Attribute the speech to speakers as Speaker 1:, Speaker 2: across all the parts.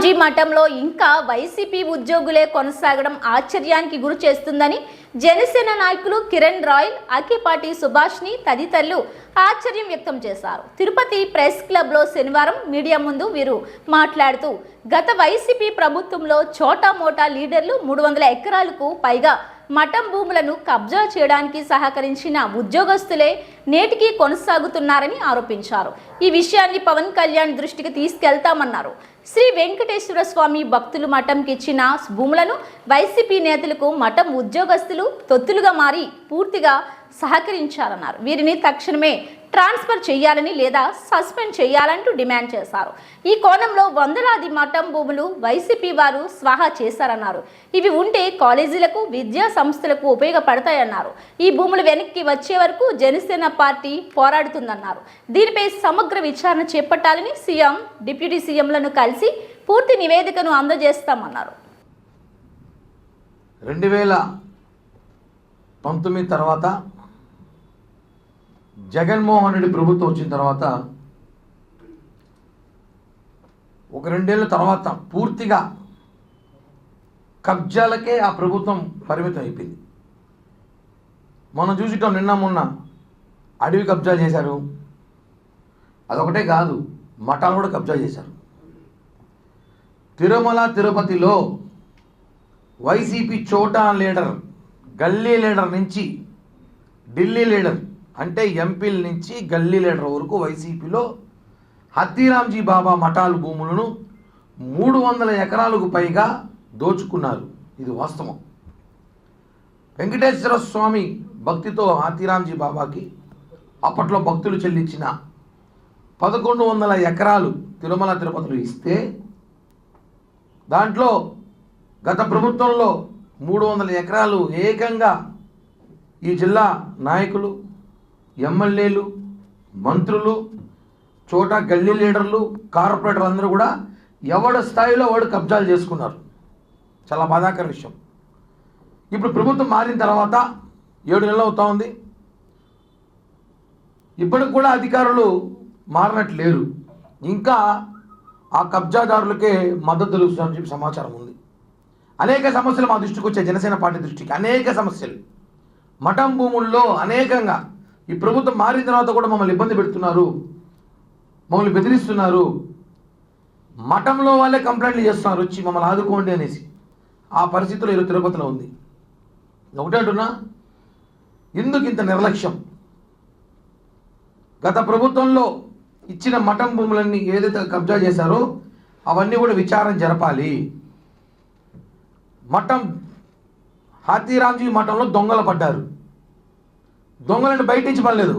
Speaker 1: ఈ మఠంలో ఇంకా వైసీపీ ఉద్యోగులే కొనసాగడం ఆశ్చర్యానికి గురి చేస్తుందని జనసేన నాయకులు కిరణ్ రాయల్, అక్కిపాటి సుభాష్ని తదితరులు ఆశ్చర్యం వ్యక్తం చేశారు. తిరుపతి ప్రెస్ క్లబ్లో శనివారం మీడియా ముందు వీరు మాట్లాడుతూ గత వైసీపీ ప్రభుత్వంలో చోటా మోటా లీడర్లు 300 ఎకరాలకు పైగా మఠం భూములను కబ్జా చేయడానికి సహకరించిన ఉద్యోగస్తులే నేటికి కొనసాగుతున్నారని ఆరోపించారు. ఈ విషయాన్ని పవన్ కళ్యాణ్ దృష్టికి తీసుకెళ్తామన్నారు. శ్రీ వెంకటేశ్వర స్వామి భక్తులు మఠంకి ఇచ్చిన భూములను వైసీపీ నేతలకు మఠం ఉద్యోగస్తులు తొత్తులుగా మారి పూర్తిగా సహకరించారన్నారు. వీరిని తక్షణమే ట్రాన్స్ఫర్ చేయాలని లేదా సస్పెండ్ చేయాలంటూ డిమాండ్ చేశారు. ఈ కోణంలో వందలాది మఠం భూములు వైసీపీ వారు స్వాహా చేశారన్నారు. ఇవి ఉంటే కాలేజీలకు, విద్యా సంస్థలకు ఉపయోగపడతాయన్నారు. ఈ భూములు వెనక్కి వచ్చే వరకు జనసేన పార్టీ పోరాడుతుందన్నారు. దీనిపై సమగ్ర విచారణ చేపట్టాలని సీఎం, డిప్యూటీ సీఎంలను కలిసి పూర్తి నివేదికను అందజేస్తామన్నారు.
Speaker 2: 2019 తర్వాత జగన్మోహన్ రెడ్డి ప్రభుత్వం వచ్చిన తర్వాత ఒక 2 ఏళ్ళ తర్వాత పూర్తిగా కబ్జాలకే ఆ ప్రభుత్వం పరిమితం అయిపోయింది. మనం చూసిటాం, నిన్న మొన్న అడవి కబ్జా చేశారు. అదొకటే కాదు, మఠాలు కూడా కబ్జా చేశారు. తిరుమల తిరుపతిలో వైసీపీ చోటా లీడర్, గల్లీ లీడర్ నుంచి ఢిల్లీ లీడర్ అంటే ఎంపీల నుంచి గల్లీ లీడర్ వరకు వైసీపీలో హతీరాంజీ బాబా మఠాలు భూములను 300 ఎకరాలకు పైగా దోచుకున్నారు. ఇది వాస్తవం. వెంకటేశ్వర స్వామి భక్తితో హతీరాంజీ బాబాకి అప్పట్లో భక్తులు చెల్లించిన 1100 ఎకరాలు తిరుమల తిరుపతిలో ఇస్తే దాంట్లో గత ప్రభుత్వంలో 300 ఎకరాలు ఏకంగా ఈ జిల్లా నాయకులు, ఎమ్మెల్యేలు, మంత్రులు, చోటా గల్లీ లీడర్లు, కార్పొరేటర్లు అందరూ కూడా ఎవడి స్థాయిలో వాడు కబ్జాలు చేసుకున్నారు. చాలా బాధాకర విషయం. ఇప్పుడు ప్రభుత్వం మారిన తర్వాత 7 నెలలు అవుతా ఉంది. ఇప్పటికి కూడా అధికారులు మారినట్లేరు. ఇంకా ఆ కబ్జాదారులకే మద్దతు తెలుస్తుందని చెప్పి సమాచారం ఉంది. అనేక సమస్యలు మా దృష్టికి వచ్చాయి, జనసేన పార్టీ దృష్టికి. అనేక సమస్యలు మఠం భూముల్లో అనేకంగా ఈ ప్రభుత్వం మారిన తర్వాత కూడా మమ్మల్ని ఇబ్బంది పెడుతున్నారు, మమ్మల్ని బెదిరిస్తున్నారు. మఠంలో వాళ్ళే కంప్లైంట్లు చేస్తున్నారు, వచ్చి మమ్మల్ని ఆదుకోండి అనేసి. ఆ పరిస్థితుల్లో ఈరోజు తిరుపతిలో ఉంది. ఒకటే అంటున్నా, ఎందుకు ఇంత నిర్లక్ష్యం? గత ప్రభుత్వంలో ఇచ్చిన మఠం భూములన్నీ ఏదైతే కబ్జా చేశారో అవన్నీ కూడా విచారణ జరపాలి. మఠం హాతీరాంజీ మఠంలో దొంగలు పడ్డారు. దొంగలను బయట నుంచి పడలేదు,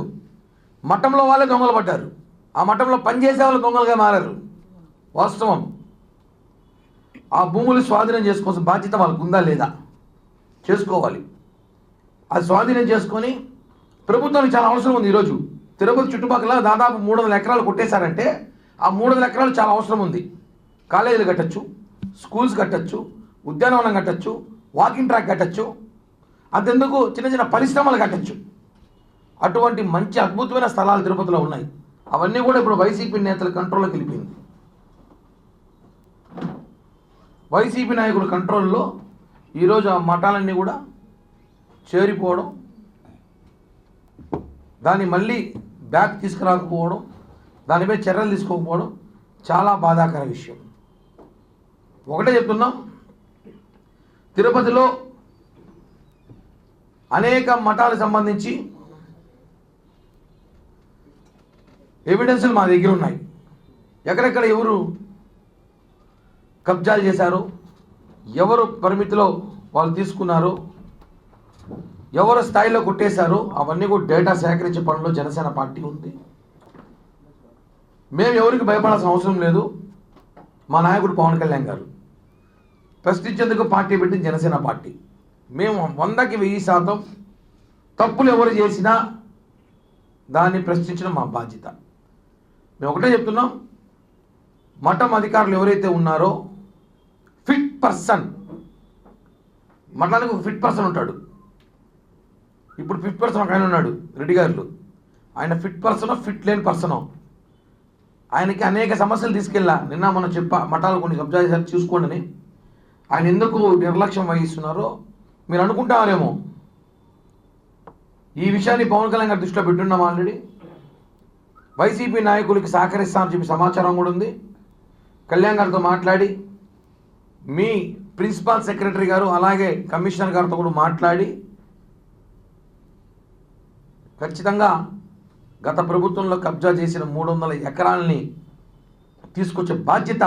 Speaker 2: మఠంలో వాళ్ళే దొంగలు పడ్డారు. ఆ మఠంలో పనిచేసే వాళ్ళు దొంగలుగా మారారు. వాస్తవం. ఆ భూములు స్వాధీనం చేసుకోవాల్సిన బాధ్యత వాళ్ళకు ఉందా లేదా? చేసుకోవాలి. అది స్వాధీనం చేసుకొని ప్రభుత్వానికి చాలా అవసరం ఉంది. ఈరోజు తిరుపతి చుట్టుపక్కల దాదాపు 300 ఎకరాలు కొట్టేశారంటే ఆ 300 ఎకరాలు చాలా అవసరం ఉంది. కాలేజీలు కట్టచ్చు, స్కూల్స్ కట్టచ్చు, ఉద్యానవనం కట్టచ్చు, వాకింగ్ ట్రాక్ కట్టచ్చు, అంతెందుకు చిన్న చిన్న పరిశ్రమలు కట్టచ్చు. అటువంటి మంచి అద్భుతమైన స్థలాలు తిరుపతిలో ఉన్నాయి. అవన్నీ కూడా ఇప్పుడు వైసీపీ నేతల కంట్రోల్లోకి వెళ్ళిపోయింది. వైసీపీ నాయకుల కంట్రోల్లో ఈరోజు ఆ మఠాలన్నీ కూడా చేరిపోవడం, దాన్ని మళ్ళీ బ్యాక్ తీసుకురాకపోవడం, దానిపై చర్యలు తీసుకోకపోవడం చాలా బాధాకర విషయం. ఒకటే చెప్తున్నాం, తిరుపతిలో అనేక మఠాలకు సంబంధించి ఎవిడెన్స్లు మా దగ్గర ఉన్నాయి. ఎక్కడెక్కడ ఎవరు కబ్జాలు చేశారు, ఎవరు పరిమితిలో వాళ్ళు తీసుకున్నారు, ఎవరు స్థాయిలో కొట్టేశారు, అవన్నీ కూడా డేటా సేకరించే పనిలో జనసేన పార్టీ ఉంది. మేము ఎవరికి భయపడాల్సిన అవసరం లేదు. మా నాయకుడు పవన్ కళ్యాణ్ గారు ప్రశ్నించేందుకు పార్టీ పెట్టిన జనసేన పార్టీ. మేము 100కి 1000% తప్పులు ఎవరు చేసినా దాన్ని ప్రశ్నించడం మా బాధ్యత. మేము ఒకటే చెప్తున్నాం, మఠం అధికారులు ఎవరైతే ఉన్నారో ఫిట్ పర్సన్, మఠానికి ఒక ఫిట్ పర్సన్ ఉంటాడు. ఇప్పుడు ఫిట్ పర్సన్ ఒక ఆయన ఉన్నాడు, రెడ్డి గారు. ఆయన ఫిట్ పర్సనో ఫిట్ లేని పర్సనో ఆయనకి అనేక సమస్యలు తీసుకెళ్ళా. నిన్న మనం మఠాలు కొన్ని కబ్జా చేశారు చూసుకోండి అని. ఆయన ఎందుకు నిర్లక్ష్యం వహిస్తున్నారో మీరు అనుకుంటారేమో. ఈ విషయాన్ని పవన్ కళ్యాణ్ గారి దృష్టిలో పెట్టున్నాం ఆల్రెడీ. వైసీపీ నాయకులకి సహకరిస్తామని చెప్పి సమాచారం కూడా ఉంది. కళ్యాణ్ గారితో మాట్లాడి మీ ప్రిన్సిపాల్ సెక్రటరీ గారు అలాగే కమిషనర్ గారితో కూడా మాట్లాడి ఖచ్చితంగా గత ప్రభుత్వంలో కబ్జా చేసిన 300 ఎకరాలని తీసుకొచ్చే బాధ్యత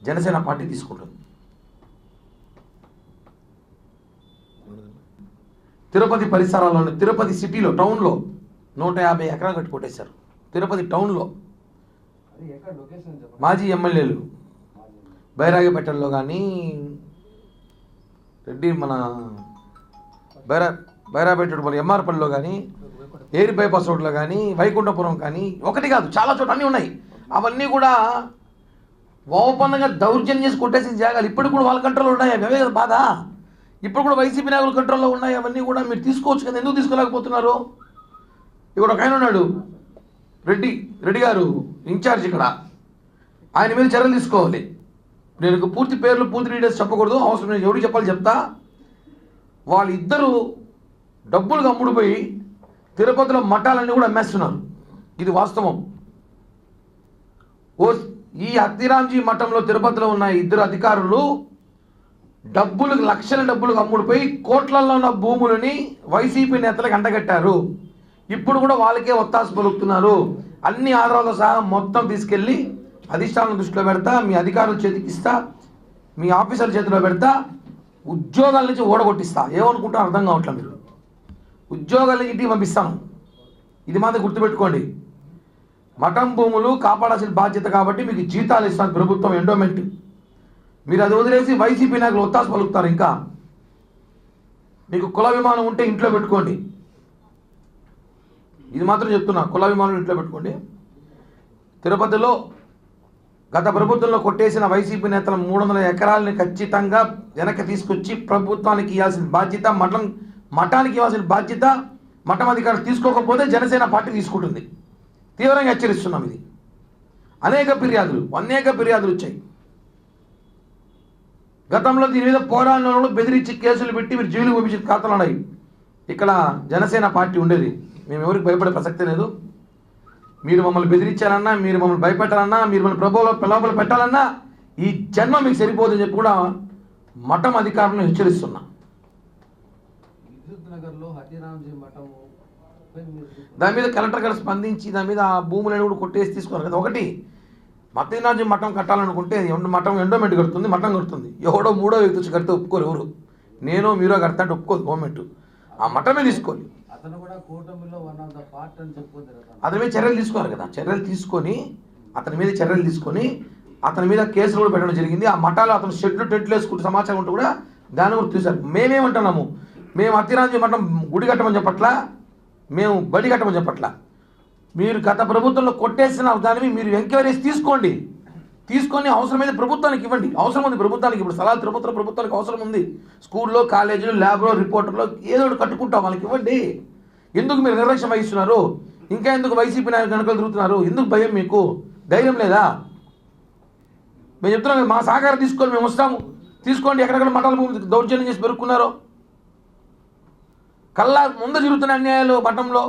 Speaker 2: జనసేన పార్టీ తీసుకుంటుంది. తిరుపతి పరిసరాల్లోని తిరుపతి సిటీలో టౌన్లో 150 ఎకరాలు కట్టి కొట్టేశారు. తిరుపతి టౌన్లో మాజీ ఎమ్మెల్యేలు బైరాగిపేటల్లో కానీ రెడ్డి మన బైరాపేట మన ఎంఆర్పల్లిలో కానీ ఏరి బైపాస్ రోడ్లో కానీ వైకుంఠపురం కానీ ఒకటి కాదు చాలా చోట్ల అన్నీ ఉన్నాయి. అవన్నీ కూడా ఓపెన్గా దౌర్జన్యం చేసి కొట్టేసిన జాగాలు ఇప్పుడు కూడా వాళ్ళ కంట్రోల్లో ఉన్నాయి. అవే కదా బాధ. ఇప్పుడు కూడా వైసీపీ నాయకుల కంట్రోల్లో ఉన్నాయి. అవన్నీ కూడా మీరు తీసుకోవచ్చు కదా, ఎందుకు తీసుకోలేకపోతున్నారు? ఇక్కడ ఒక ఆయన ఉన్నాడు రెడ్డి గారు ఇన్ఛార్జ్ ఇక్కడ. ఆయన మీద చర్యలు తీసుకోవాలి. నేను పూర్తి పేర్లు పూర్తి డీటెయిల్స్ చెప్పకూడదు, అవసరం నేను ఎవరికి చెప్పాలి చెప్తా. వాళ్ళిద్దరూ డబ్బులు అమ్ముడుపోయి తిరుపతిలో మఠాలన్నీ కూడా అమ్మేస్తున్నారు. ఇది వాస్తవం. ఈ అత్తిరాంజీ మఠంలో తిరుపతిలో ఉన్న ఇద్దరు అధికారులు లక్షల డబ్బులకు అమ్ముడుపోయి కోట్లలో ఉన్న భూములని వైసీపీ నేతలకు అంటగట్టారు. ఇప్పుడు కూడా వాళ్ళకే ఒత్తాసు పలుకుతున్నారు. అన్ని ఆధారాలతో సహా మొత్తం తీసుకెళ్ళి అధిష్టానం దృష్టిలో పెడతా, మీ అధికారుల చేతికి ఇస్తా, మీ ఆఫీసర్ల చేతిలో పెడతా, ఉద్యోగాల నుంచి ఓడగొట్టిస్తా. ఏమనుకుంటారో అర్థం కావట్లేదు. మీరు ఉద్యోగాల నుంచి ఇంటికి పంపిస్తాను. ఇది మాత్రం గుర్తుపెట్టుకోండి. మఠం భూములు కాపాడాల్సిన బాధ్యత కాబట్టి మీకు జీతాలు ఇస్తాను ప్రభుత్వం, ఎండోమెంట్. మీరు అది వదిలేసి వైసీపీ నాయకులు ఒత్తాసు పలుకుతారు. ఇంకా మీకు కుల విమానం ఉంటే ఇంట్లో పెట్టుకోండి. ఇది మాత్రం చెప్తున్నా, కుల విమానం ఇంట్లో పెట్టుకోండి. తిరుపతిలో గత ప్రభుత్వంలో కొట్టేసిన వైసీపీ నేతల 300 ఎకరాలని ఖచ్చితంగా వెనక్కి తీసుకొచ్చి ప్రభుత్వానికి ఇవ్వాల్సిన బాధ్యత, మఠానికి ఇవ్వాల్సిన బాధ్యత మఠం అధికారులు తీసుకోకపోతే జనసేన పార్టీ తీసుకుంటుంది. తీవ్రంగా హెచ్చరిస్తున్నాం. ఇది అనేక ఫిర్యాదులు వచ్చాయి. గతంలో దీని మీద పోరాటంలో బెదిరించి కేసులు పెట్టి మీరు జైలుకు పంపించిన ఖాతాలు ఉన్నాయి. ఇక్కడ జనసేన పార్టీ ఉండేది. మేము ఎవరికి భయపడే ప్రసక్తే లేదు. మీరు మమ్మల్ని బెదిరించాలన్నా, మీరు మమ్మల్ని భయపెట్టాలన్నా, మీరు మమ్మల్ని ప్రలోభాలు పెట్టాలన్నా ఈ జన్మ మీకు సరిపోదని చెప్పి కూడా మఠం అధికారులను హెచ్చరిస్తున్నా. దాని మీద కలెక్టర్ గారు స్పందించి దాని మీద ఆ భూములను కూడా కొట్టేసి తీసుకున్నారు కదా. ఒకటి మతనాజీ మఠం కట్టాలనుకుంటే మఠం ఎండోమెంట్ కడుతుంది, మఠం కడుతుంది. ఎవడో మూడో వ్యక్తి వచ్చి కడితే ఒప్పుకోరు. ఎవరు నేను మీరో కడతా అంటే ఒప్పుకోదు గవర్నమెంట్. ఆ మఠమే తీసుకోవాలి. అతని మీద చర్యలు తీసుకోవాలి కదా. అతని మీద చర్యలు తీసుకొని అతని మీద కేసులు కూడా పెట్టడం జరిగింది. ఆ మఠాలు అతను టెంట్లు వేసుకుంటే సమాచారం ఉంటే కూడా దాన్ని కూడా తీశారు. మేమేమంటున్నాము, మేము అత్తిరాంజీ మఠం గుడి కట్టమని చెప్పట్లా, మేము బడి కట్టమని చెప్పట్లా. మీరు గత ప్రభుత్వంలో కొట్టేసిన దానివి మీరు ఎంక్వైరీస్ తీసుకొని అవసరమైతే ప్రభుత్వానికి ఇవ్వండి. అవసరం ఉంది ప్రభుత్వానికి. ఇప్పుడు స్థలాలు తిరుపతిలో ప్రభుత్వానికి అవసరం ఉంది. స్కూల్లో, కాలేజీలు, ల్యాబ్లో, రిపోర్టర్లో ఏదో ఒకటి కట్టుకుంటాం, వాళ్ళకి ఇవ్వండి. ఎందుకు మీరు నిర్లక్ష్యం వహిస్తున్నారు? ఇంకా ఎందుకు వైసీపీ నాయకులు వెనకలు తిరుగుతున్నారు? ఎందుకు భయం? మీకు ధైర్యం లేదా? మేము చెప్తున్నాం, మా సహకారం తీసుకొని మేము వస్తాము, తీసుకోండి. ఎక్కడెక్కడ మఠాల భూమి దౌర్జన్యం చేసి పెరుక్కున్నారో కల్లా ముందు జరుగుతున్న అన్యాయాలు. మఠంలో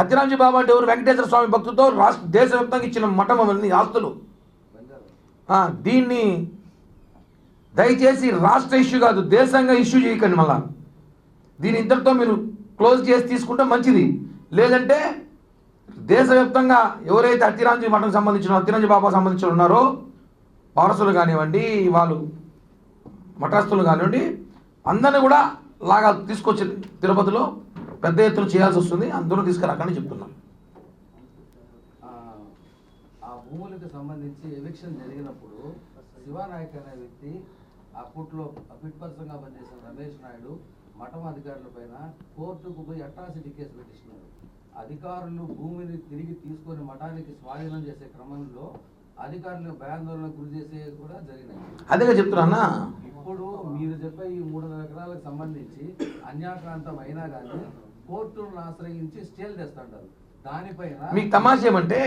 Speaker 2: అత్తిరాంజీ బాబా అంటే ఎవరు? వెంకటేశ్వర స్వామి భక్తుతో దేశవ్యాప్తంగా ఇచ్చిన మఠం అవన్నీ ఆస్తులు. దీన్ని దయచేసి రాష్ట్ర ఇష్యూ కాదు, దేశంగా ఇష్యూ చేయకండి. మళ్ళా దీని ఇంతటితో మీరు క్లోజ్ చేసి తీసుకుంటే మంచిది. లేదంటే దేశవ్యాప్తంగా ఎవరైతే అత్తిరాంజీ మఠం సంబంధించిన అత్తిరాంజీ బాబా సంబంధించిన ఉన్నారో వారసులు కానివ్వండి, వాళ్ళు మఠస్థులు కానివ్వండి, అందరినీ కూడా లాగా తీసుకొచ్చి తిరుపతిలో పెద్ద ఎత్తున చేయాల్సి వస్తుంది. అందరూ తీసుకురాకని చెప్తున్నాం.
Speaker 3: ఆ భూములకు సంబంధించి ఎవిక్షన్ జరిగినప్పుడు శివానాయక్ అనే వ్యక్తి అప్పట్లో ఫిట్ పర్సన్గా పనిచేసిన రమేష్ నాయుడు మఠం అధికారుల పైన కోర్టుకు పోయి అట్రాసిటీ కేసు పెట్టిస్తున్నారు. అధికారులు భూమిని తిరిగి తీసుకొని మఠానికి స్వాధీనం చేసే క్రమంలో అధికారులు భయాందోళనకు గురి చేసే కూడా జరిగినాయి.
Speaker 2: అదేగా చెప్తున్నా.
Speaker 3: ఇప్పుడు మీరు చెప్పే ఈ 300 ఎకరాలకు సంబంధించి అన్యాక్రాంతం అయినా కానీ కోర్టులను ఆశ్రయించి స్టేలు తెస్తుంటారు. దానిపైన
Speaker 2: మీకు తమాషా ఏమంటే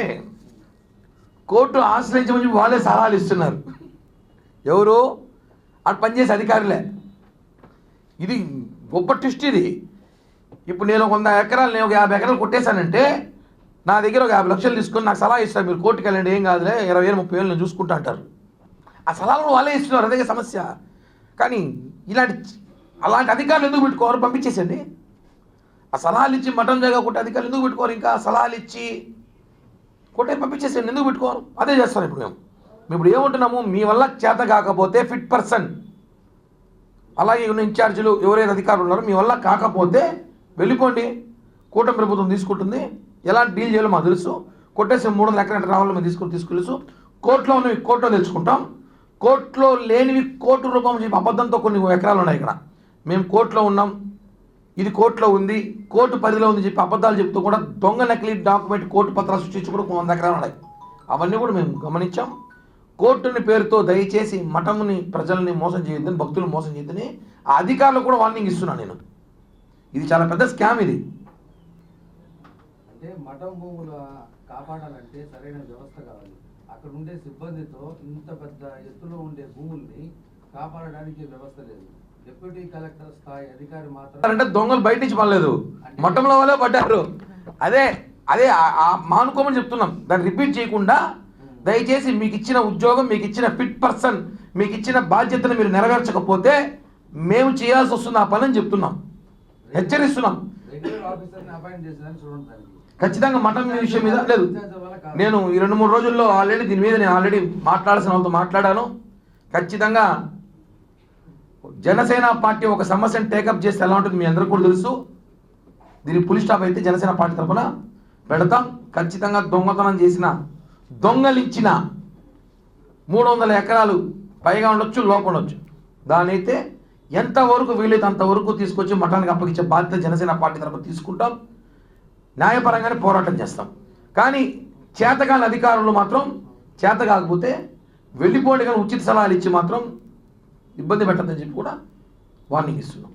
Speaker 2: కోర్టు ఆశ్రయించమని వాళ్ళే సలహాలు ఇస్తున్నారు. ఎవరు? అటు పనిచేసే అధికారులే. ఇది గొప్ప ట్విస్ట్ ఇది. ఇప్పుడు నేను 100 ఎకరాలు, నేను ఒక 50 ఎకరాలు కొట్టేశానంటే నా దగ్గర ఒక 50 లక్షలు తీసుకొని నాకు సలహా ఇస్తారు, మీరు కోర్టుకు వెళ్ళండి, ఏం కాదులే, 20,000 30,000 నేను చూసుకుంటా అంటారు. ఆ సలహాలు వాళ్ళే ఇస్తున్నారు, అదే సమస్య. కానీ అలాంటి అధికారులు ఎందుకు పెట్టుకోవాలి? పంపించేసండి. ఆ సలహాలు ఇచ్చి మటన్ జగ కొట్టే అధికారులు ఎందుకు పెట్టుకోరు? ఇంకా సలహాలు ఇచ్చి కొట్టే పంపించేసేయండి, ఎందుకు పెట్టుకోరు? అదే చేస్తాను ఇప్పుడు మేము. ఇప్పుడు ఏమంటున్నాము, మీ వల్ల చేత కాకపోతే ఫిట్ పర్సన్, అలాగే ఉన్న ఇన్ఛార్జీలు ఎవరైతే అధికారులు ఉన్నారో మీ వల్ల కాకపోతే వెళ్ళిపోండి, కూటమి ప్రభుత్వం తీసుకుంటుంది, ఎలాంటి డీల్ చేయాలో మాకు తెలుసు, కొట్టేసి 300 ఎకరాలు రావాలో మేము తెలుసు, కోర్టులో ఉన్నవి కోర్టులో తెచ్చుకుంటాం, కోర్టులో లేనివి కోర్టు రూపం చెప్పి అబద్ధంతో కొన్ని ఎకరాలు ఉన్నాయి ఇక్కడ, మేము కోర్టులో ఉన్నాం, ఇది కోర్టులో ఉంది, కోర్టు పరిధిలో ఉంది చెప్పి అబద్ధాలు చెప్తూ కూడా దొంగ నకిలీ డాక్యుమెంట్ కోర్టు పత్రాలు సృష్టించి కూడా 100 ఎకరాలు ఉన్నాయి. అవన్నీ కూడా మేము గమనించాం. కోర్టుని పేరుతో దయచేసి మఠముని ప్రజల్ని మోసం చేయొద్దని, భక్తులు మోసం చేయొద్దని ఆ అధికారులు కూడా వార్నింగ్ ఇస్తున్నాను నేను. ఇది చాలా పెద్ద స్కామ్ ఇది.
Speaker 3: అంటే మఠం భూముల కాపాడాలంటే సరైన వ్యవస్థ కావాలి. అక్కడ ఉండే సిబ్బందితో ఇంత పెద్ద ఎత్తులో ఉండే భూముల్ని కాపాడడానికి వ్యవస్థ లేదు. డిప్యూటీ కలెక్టర్ స్థాయి అధికారి మాత్రం
Speaker 2: అంటే దొంగలు బయట నుంచి పడలేదు, మఠంలో వాళ్ళే పడ్డారు. అదే అదే మానుకోమని చెప్తున్నాం. దాన్ని రిపీట్ చేయకుండా దయచేసి మీకు ఇచ్చిన ఉద్యోగం, మీకు ఇచ్చిన ఫిట్ పర్సన్, మీకు ఇచ్చిన బాధ్యతను మీరు నెరవేర్చకపోతే మేము చేయాల్సి వస్తుంది ఆ పని అని చెప్తున్నాం, హెచ్చరిస్తున్నాం.
Speaker 3: రెగ్యులర్ ఆఫీసర్ని అపాయింట్ చేసేదాన్ని చూడండి. దానికి
Speaker 2: ఖచ్చితంగా మఠం విషయం మీద లేదు. నేను ఈ 2-3 రోజుల్లో ఆల్రెడీ దీని మీద నేను ఆల్రెడీ మాట్లాడాల్సిన వాళ్ళతో మాట్లాడాను. ఖచ్చితంగా జనసేన పార్టీ ఒక సమస్యను టేకప్ చేస్తే ఎలా ఉంటుంది మీ అందరికీ కూడా తెలుసు. దీనికి పులి స్టాప్ అయితే జనసేన పార్టీ తరఫున పెడతాం. ఖచ్చితంగా దొంగతనం చేసిన, దొంగలించిన 300 ఎకరాలు పైగా ఉండొచ్చు, లోపల ఉండొచ్చు, దాని అయితే ఎంతవరకు వీలైతే అంతవరకు తీసుకొచ్చి మఠానికి అప్పగించే బాధ్యత జనసేన పార్టీ తరఫున తీసుకుంటాం. న్యాయపరంగానే పోరాటం చేస్తాం. కానీ చేతకాని అధికారులు మాత్రం చేత కాకపోతే వెళ్ళిపోండి, కానీ ఉచిత సలహాలు ఇచ్చి మాత్రం ఇబ్బంది పెట్టద్దని చెప్పి కూడా వార్నింగ్ ఇస్తున్నాం.